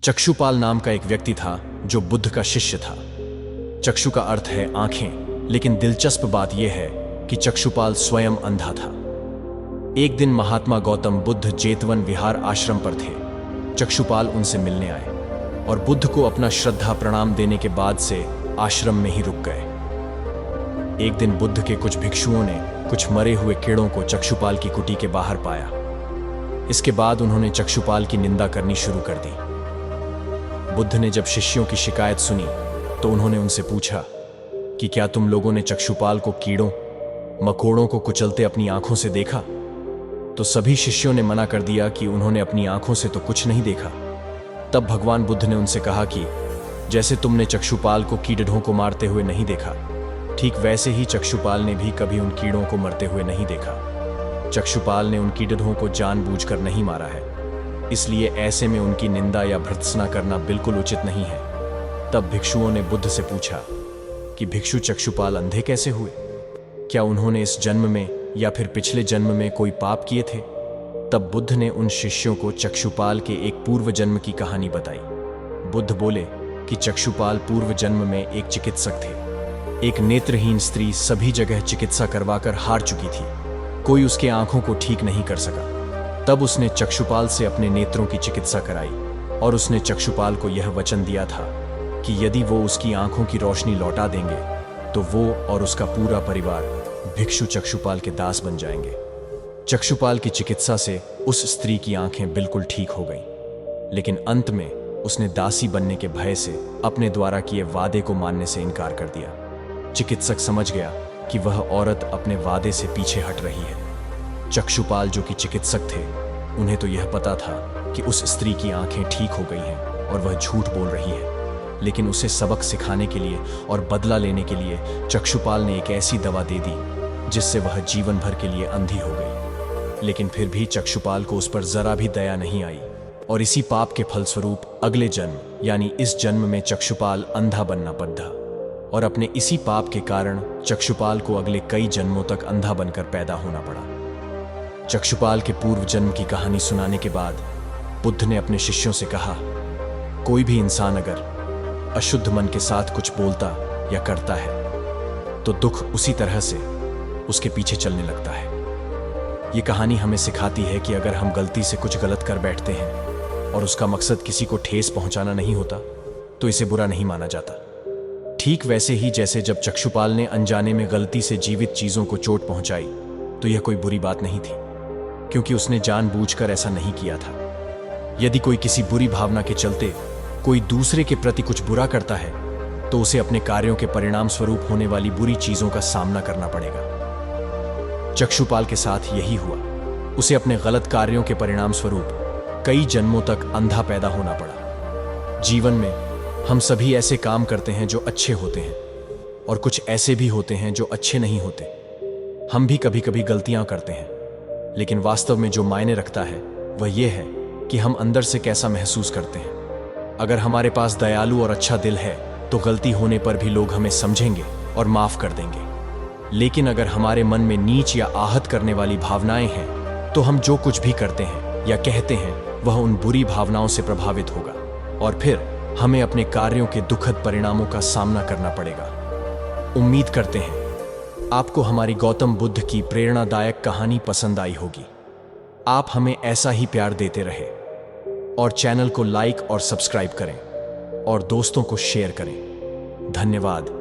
चक्षुपाल नाम का एक व्यक्ति था जो बुद्ध का शिष्य था। चक्षु का अर्थ है आंखें, लेकिन दिलचस्प बात यह है कि चक्षुपाल स्वयं अंधा था। एक दिन महात्मा गौतम बुद्ध जेतवन विहार आश्रम पर थे। चक्षुपाल उनसे मिलने आए और बुद्ध को अपना श्रद्धा प्रणाम देने के बाद से आश्रम में ही रुक गए। एक दिन बुद्ध के कुछ भिक्षुओं ने कुछ मरे हुए कीड़ों को चक्षुपाल की कुटी के बाहर पाया। इसके बाद उन्होंने चक्षुपाल की निंदा करनी शुरू कर दी। बुद्ध ने जब शिष्यों की शिकायत सुनी तो उन्होंने उनसे पूछा कि क्या तुम लोगों ने चक्षुपाल को कीड़ों मकोड़ों को कुचलते अपनी आंखों से देखा? तो सभी शिष्यों ने मना कर दिया कि उन्होंने अपनी आंखों से तो कुछ नहीं देखा। तब भगवान बुद्ध ने उनसे कहा कि जैसे तुमने चक्षुपाल को कीड़ों को मारते हुए नहीं देखा, ठीक वैसे ही चक्षुपाल ने भी कभी उन कीड़ों को मरते हुए नहीं देखा। चक्षुपाल ने उन कीड़ों को जानबूझकर नहीं मारा है, इसलिए ऐसे में उनकी निंदा या भर्त्सना करना बिल्कुल उचित नहीं है। तब भिक्षुओं ने बुद्ध से पूछा कि भिक्षु चक्षुपाल अंधे कैसे हुए? क्या उन्होंने इस जन्म में या फिर पिछले जन्म में कोई पाप किए थे? तब बुद्ध ने उन शिष्यों को चक्षुपाल के एक पूर्व जन्म की कहानी बताई। बुद्ध बोले कि चक्षुपाल पूर्व जन्म में एक चिकित्सक थे। एक नेत्रहीन स्त्री सभी जगह चिकित्सा करवाकर हार चुकी थी। कोई उसके आंखों को ठीक नहीं कर सका। तब उसने चक्षुपाल से अपने नेत्रों की चिकित्सा कराई और उसने चक्षुपाल को यह वचन दिया था कि यदि वो उसकी आंखों की रोशनी लौटा देंगे तो वो और उसका पूरा परिवार भिक्षु चक्षुपाल के दास बन जाएंगे। चक्षुपाल की चिकित्सा से उस स्त्री की आंखें बिल्कुल ठीक हो गईं, लेकिन अंत में उसने दासी बनने के भय से अपने द्वारा किए वादे को मानने से इनकार कर दिया। चिकित्सक समझ गया कि वह औरत अपने वादे से पीछे हट रही है। चक्षुपाल जो कि चिकित्सक थे, उन्हें तो यह पता था कि उस स्त्री की आंखें ठीक हो गई हैं और वह झूठ बोल रही है, लेकिन उसे सबक सिखाने के लिए और बदला लेने के लिए चक्षुपाल ने एक ऐसी दवा दे दी जिससे वह जीवन भर के लिए अंधी हो गई। लेकिन फिर भी चक्षुपाल को उस पर जरा भी दया नहीं आई और इसी पाप के फलस्वरूप अगले जन्म यानी इस जन्म में चक्षुपाल अंधा बनना पड़ा और अपने इसी पाप के कारण चक्षुपाल को अगले कई जन्मों तक अंधा बनकर पैदा होना पड़ा। चक्षुपाल के पूर्व जन्म की कहानी सुनाने के बाद बुद्ध ने अपने शिष्यों से कहा, कोई भी इंसान अगर अशुद्ध मन के साथ कुछ बोलता या करता है तो दुख उसी तरह से उसके पीछे चलने लगता है। ये कहानी हमें सिखाती है कि अगर हम गलती से कुछ गलत कर बैठते हैं और उसका मकसद किसी को ठेस पहुंचाना नहीं होता तो इसे बुरा नहीं माना जाता। ठीक वैसे ही जैसे जब चक्षुपाल ने अनजाने में गलती से जीवित चीजों को चोट पहुंचाई तो यह कोई बुरी बात नहीं थी, क्योंकि उसने जानबूझकर ऐसा नहीं किया था। यदि कोई किसी बुरी भावना के चलते कोई दूसरे के प्रति कुछ बुरा करता है तो उसे अपने कार्यों के परिणाम स्वरूप होने वाली बुरी चीजों का सामना करना पड़ेगा। चक्षुपाल के साथ यही हुआ। उसे अपने गलत कार्यों के परिणाम स्वरूप कई जन्मों तक अंधा पैदा होना पड़ा। जीवन में हम सभी ऐसे काम करते हैं जो अच्छे होते हैं और कुछ ऐसे भी होते हैं जो अच्छे नहीं होते। हम भी कभी कभी गलतियां करते हैं, लेकिन वास्तव में जो मायने रखता है वह यह है कि हम अंदर से कैसा महसूस करते हैं। अगर हमारे पास दयालु और अच्छा दिल है तो गलती होने पर भी लोग हमें समझेंगे और माफ कर देंगे। लेकिन अगर हमारे मन में नीच या आहत करने वाली भावनाएं हैं तो हम जो कुछ भी करते हैं या कहते हैं वह उन बुरी भावनाओं से प्रभावित होगा और फिर हमें अपने कार्यों के दुखद परिणामों का सामना करना पड़ेगा। उम्मीद करते हैं आपको हमारी गौतम बुद्ध की प्रेरणादायक कहानी पसंद आई होगी। आप हमें ऐसा ही प्यार देते रहे और चैनल को लाइक और सब्सक्राइब करें और दोस्तों को शेयर करें। धन्यवाद।